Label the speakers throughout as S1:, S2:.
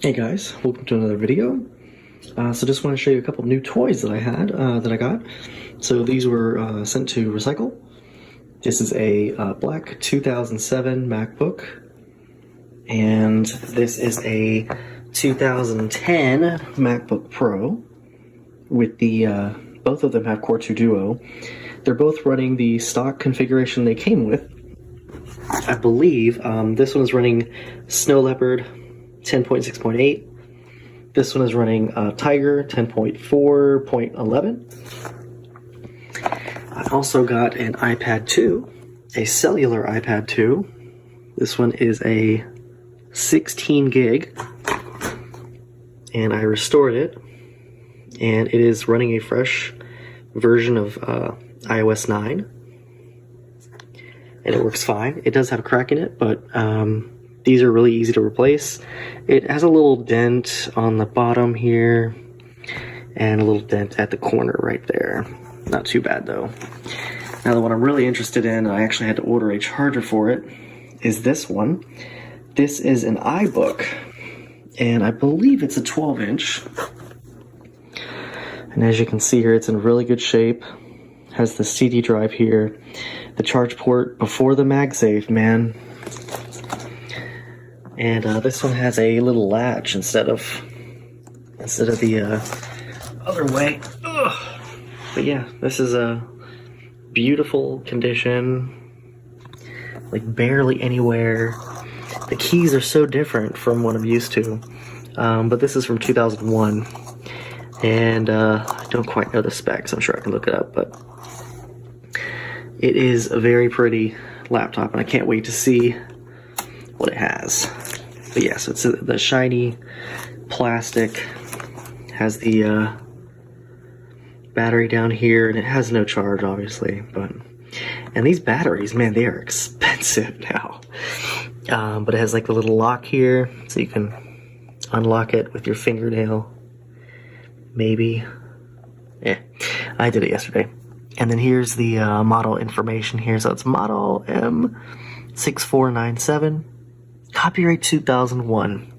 S1: Hey guys, welcome to another video. So just want to show you a couple new toys that I had, that I got. So these were sent to recycle. This is a black 2007 MacBook, and this is a 2010 MacBook Pro with the, both of them have Core 2 Duo. They're both running the stock configuration they came with. I believe this one is running Snow Leopard 10.6.8. This one is running Tiger 10.4.11. I also got an iPad 2, a cellular iPad 2. This one is a 16 gig, and I restored it, and it is running a fresh version of iOS 9, and it works fine. It does have a crack in it, but these are really easy to replace. It has a little dent on the bottom here and a little dent at the corner right there. Not too bad though. Now the one I'm really interested in, I actually had to order a charger for it, is this one. This is an iBook, and I believe it's a 12-inch. And as you can see here, it's in really good shape. Has the CD drive here, the charge port before the MagSafe, man. And this one has a little latch instead of the other way. Ugh. But yeah, this is a beautiful condition, like barely anywhere. The keys are so different from what I'm used to, but this is from 2001, and I don't quite know the specs. I'm sure I can look it up, but it is a very pretty laptop, and I can't wait to see what it has. But yes, it's the shiny plastic, has the battery down here, and it has no charge, obviously. And these batteries, man, they are expensive now. But it has like the little lock here, so you can unlock it with your fingernail. Maybe. Yeah, I did it yesterday. And then here's the model information here. So it's model M6497. Copyright 2001.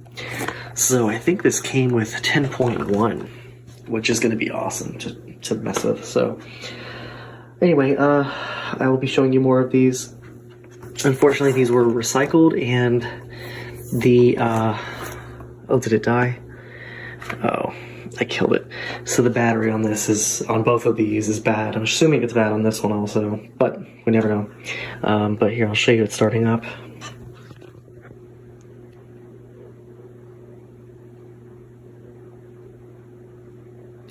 S1: So I think this came with 10.1, which is going to be awesome to mess with. So anyway, I will be showing you more of these. Unfortunately, these were recycled, and the oh, did it die? Oh, I killed it. So the battery on this on both of these is bad. I'm assuming it's bad on this one also, but we never know. But here, I'll show you it starting up.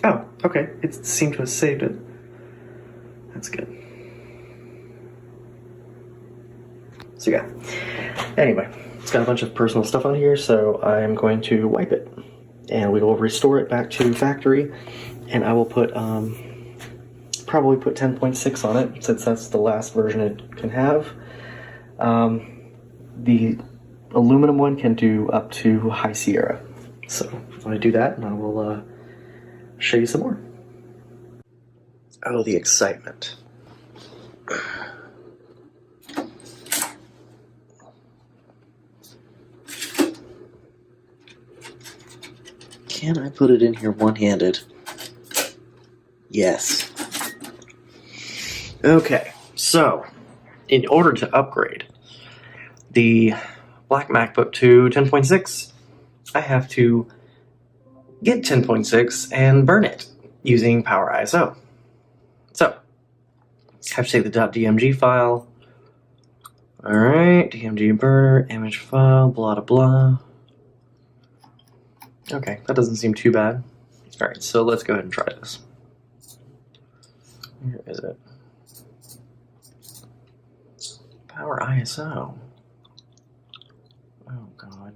S1: Oh, okay. It seemed to have saved it. That's good. So yeah. Anyway, it's got a bunch of personal stuff on here, so I'm going to wipe it. And we will restore it back to factory, and I will put, probably put 10.6 on it, since that's the last version it can have. The aluminum one can do up to High Sierra. So I'm going to do that, and I will show you some more. Oh, the excitement. Can I put it in here one-handed? Yes. Okay, so in order to upgrade the black MacBook to 10.6, I have to get 10.6 and burn it using Power ISO. So, I have to take the .dmg file. Alright, DMG burner, image file, blah blah blah. Okay, that doesn't seem too bad. Alright, so let's go ahead and try this. Where is it? Power ISO. Oh god.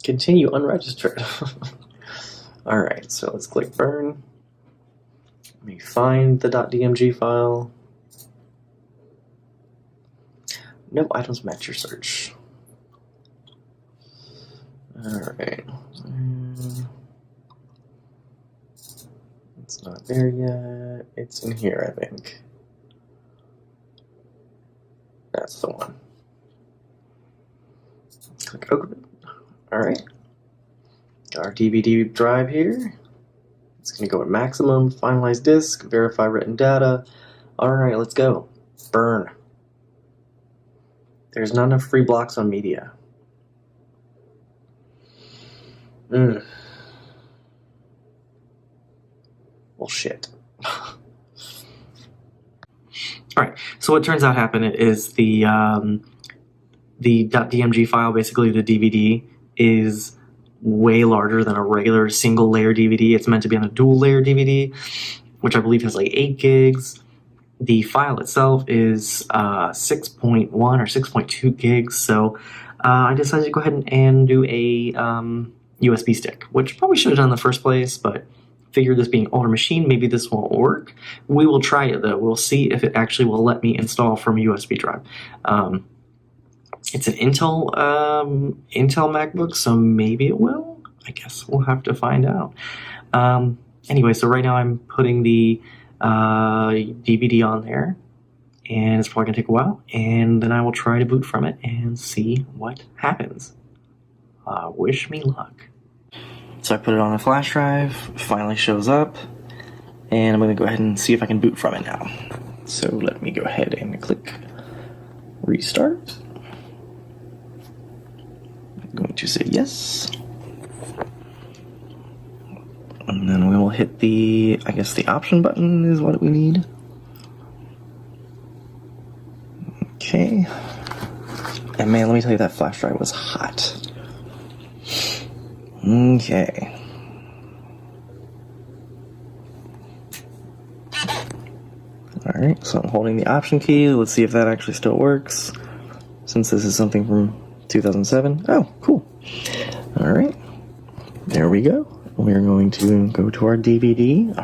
S1: Continue unregistered. Alright, so let's click burn. Let me find the .dmg file. No items match your search. Alright. It's not there yet. It's in here, I think. That's the one. Click open. Alright. Got our DVD drive here. It's going to go at maximum, finalize disk, verify written data. Alright, let's go. Burn. There's not enough free blocks on media. Well, shit. Alright, so what turns out happened is the .dmg file, basically the DVD, is way larger than a regular single layer DVD. It's meant to be on a dual layer DVD, which I believe has like 8 gigs. The file itself is 6.1 or 6.2 gigs, so I decided to go ahead and do a USB stick, which probably should have done in the first place, but figured this being an older machine, maybe this won't work. We will try it though. We'll see if it actually will let me install from a USB drive. It's an Intel Macbook, so maybe it will. I guess we'll have to find out. Anyway, so right now I'm putting the DVD on there, and it's probably gonna take a while, and then I will try to boot from it and see what happens. Wish me luck. So I put it on a flash drive, finally shows up, and I'm gonna go ahead and see if I can boot from it now. So let me go ahead and click restart. I'm going to say yes. And then we will hit the, I guess the option button is what we need. Okay. And man, let me tell you, that flash drive was hot. Okay. Alright, so I'm holding the option key. Let's see if that actually still works. Since this is something from 2007. Oh, cool. Alright. There we go. We're going to go to our DVD.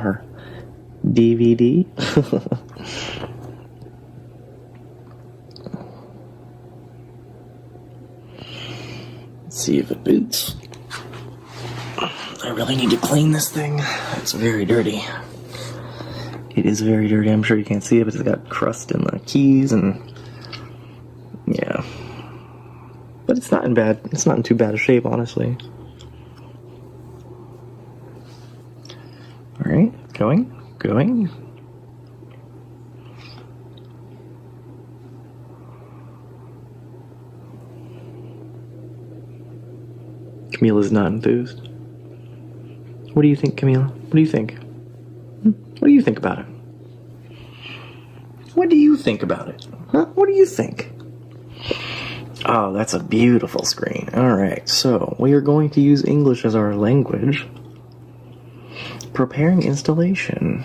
S1: Let's see if it boots. I really need to clean this thing. It's very dirty. It is very dirty. I'm sure you can't see it, but it's got crust in the keys and yeah. But it's not in too bad a shape, honestly. Alright, going. Camila's not enthused. What do you think, Camila? What do you think? What do you think about it? What do you think about it? Huh? What do you think? Oh, that's a beautiful screen. Alright, so we are going to use English as our language. Preparing installation.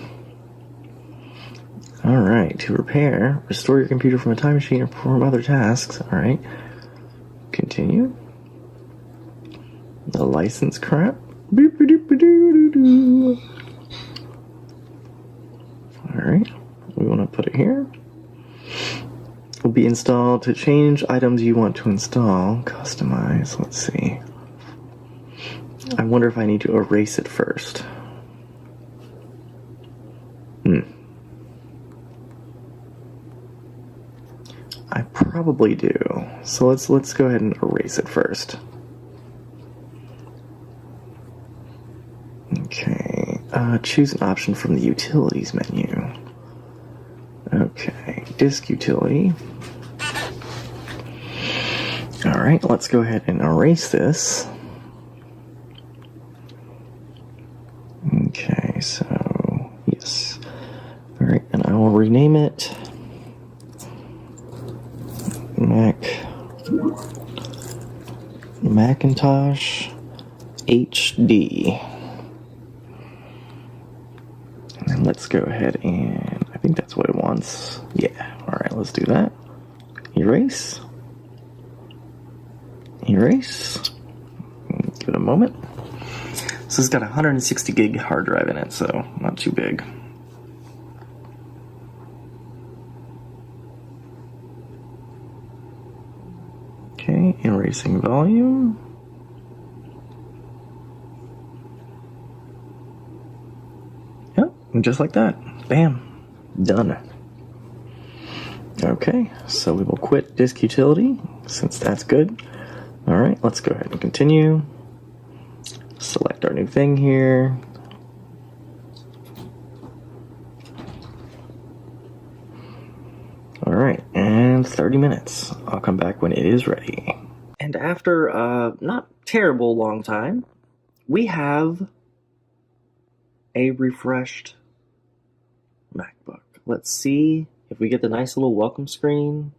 S1: Alright, to repair, restore your computer from a time machine or perform other tasks. Alright. Continue. The license crap. Alright, we want to put it here. Will be installed to change items you want to install. Customize, let's see. I wonder if I need to erase it first. I probably do. So let's go ahead and erase it first. Okay, choose an option from the utilities menu. Okay, disk utility. Alright, let's go ahead and erase this. Okay, so, yes. Alright, and I will rename it Macintosh HD. And let's go ahead and, I think that's what it wants. Yeah, alright, let's do that. Erase. Erase. Give it a moment. So it's got a 160 gig hard drive in it, so not too big. Okay, erasing volume. Yep, and just like that. Bam. Done. Okay. Okay, so we will quit disk utility since that's good. All right, let's go ahead and continue. Select our new thing here. All right, and 30 minutes. I'll come back when it is ready. And after a not terrible long time, we have a refreshed MacBook. Let's see if we get the nice little welcome screen.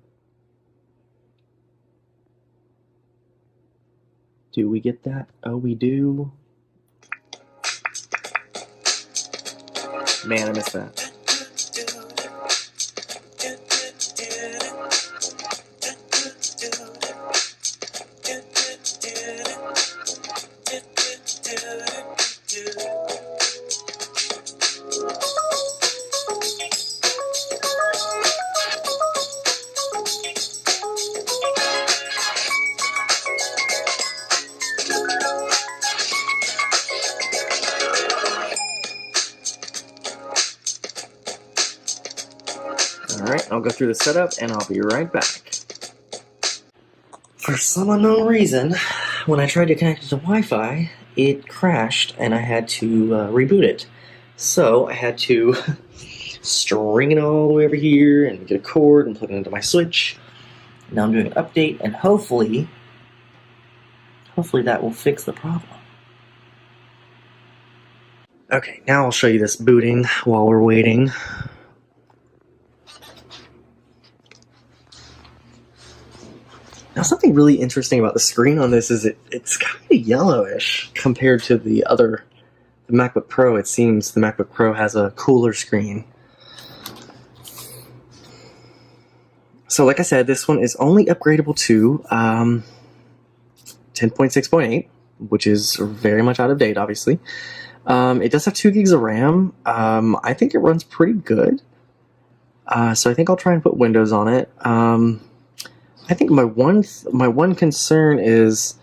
S1: Do we get that? Oh, we do. Man, I missed that. Alright, I'll go through the setup and I'll be right back. For some unknown reason, when I tried to connect it to Wi-Fi, it crashed and I had to reboot it. So I had to string it all the way over here and get a cord and plug it into my switch. Now I'm doing an update and hopefully that will fix the problem. Okay, now I'll show you this booting while we're waiting. Now, something really interesting about the screen on this is it's kind of yellowish compared to the MacBook Pro. It seems the MacBook Pro has a cooler screen. So like I said, this one is only upgradable to 10.6.8, which is very much out of date, obviously. It does have 2 gigs of RAM. I think it runs pretty good. So I think I'll try and put Windows on it. I think my one concern is,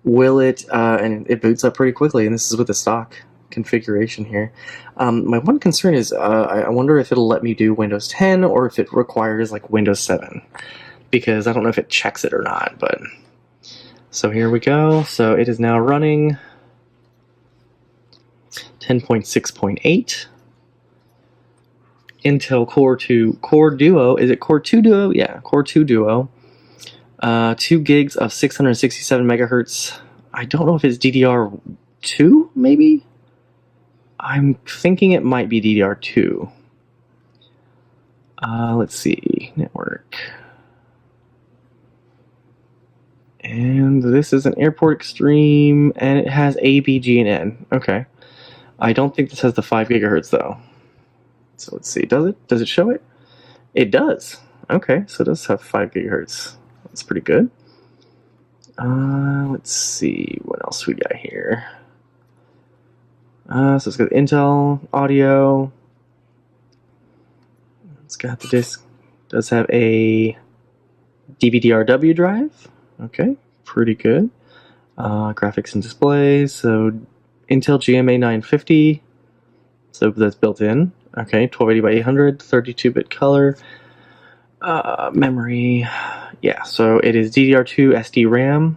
S1: will it, and it boots up pretty quickly, and this is with the stock configuration here. My one concern is, I wonder if it'll let me do Windows 10 or if it requires like Windows 7, because I don't know if it checks it or not, but... So here we go. So it is now running 10.6.8. Intel Core Duo. Is it Core 2 Duo? Yeah, Core 2 Duo. 2 gigs of 667 megahertz. I don't know if it's DDR2, maybe? I'm thinking it might be DDR2. Let's see. Network. And this is an Airport Extreme, and it has A, B, G, and N. Okay. I don't think this has the 5 gigahertz, though. So let's see. Does it? Does it show it? It does. Okay, so it does have 5 gigahertz. That's pretty good. Let's see what else we got here. So it's got Intel audio. It's got the disc. It does have a DVD-RW drive. Okay, pretty good. Graphics and displays. So Intel GMA 950. So that's built in. Okay, 1280 by 800, 32-bit color. Memory. Yeah, so it is DDR2 SD RAM.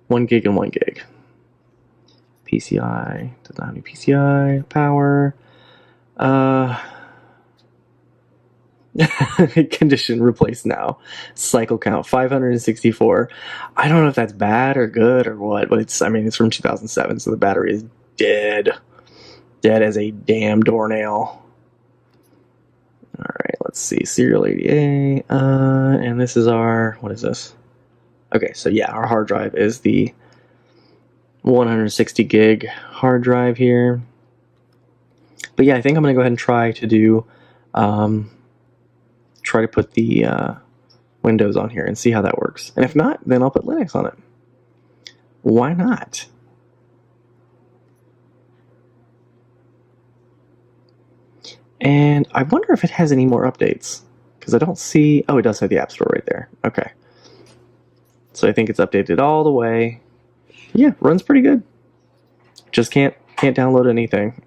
S1: 1 gig and 1 gig. PCI. Does not have any PCI. Power. Condition replaced now. Cycle count 564. I don't know if that's bad or good or what, but it's from 2007, so the battery is dead. Dead as a damn doornail. Alright, let's see. Serial 80A. And this is our... What is this? Okay, so yeah, our hard drive is the 160 gig hard drive here. But yeah, I think I'm going to go ahead and try to do... try to put the Windows on here and see how that works. And if not, then I'll put Linux on it. Why not? And I wonder if it has any more updates, because I don't see... Oh, it does have the App Store right there. Okay. So I think it's updated all the way. Yeah, runs pretty good. Just can't download anything.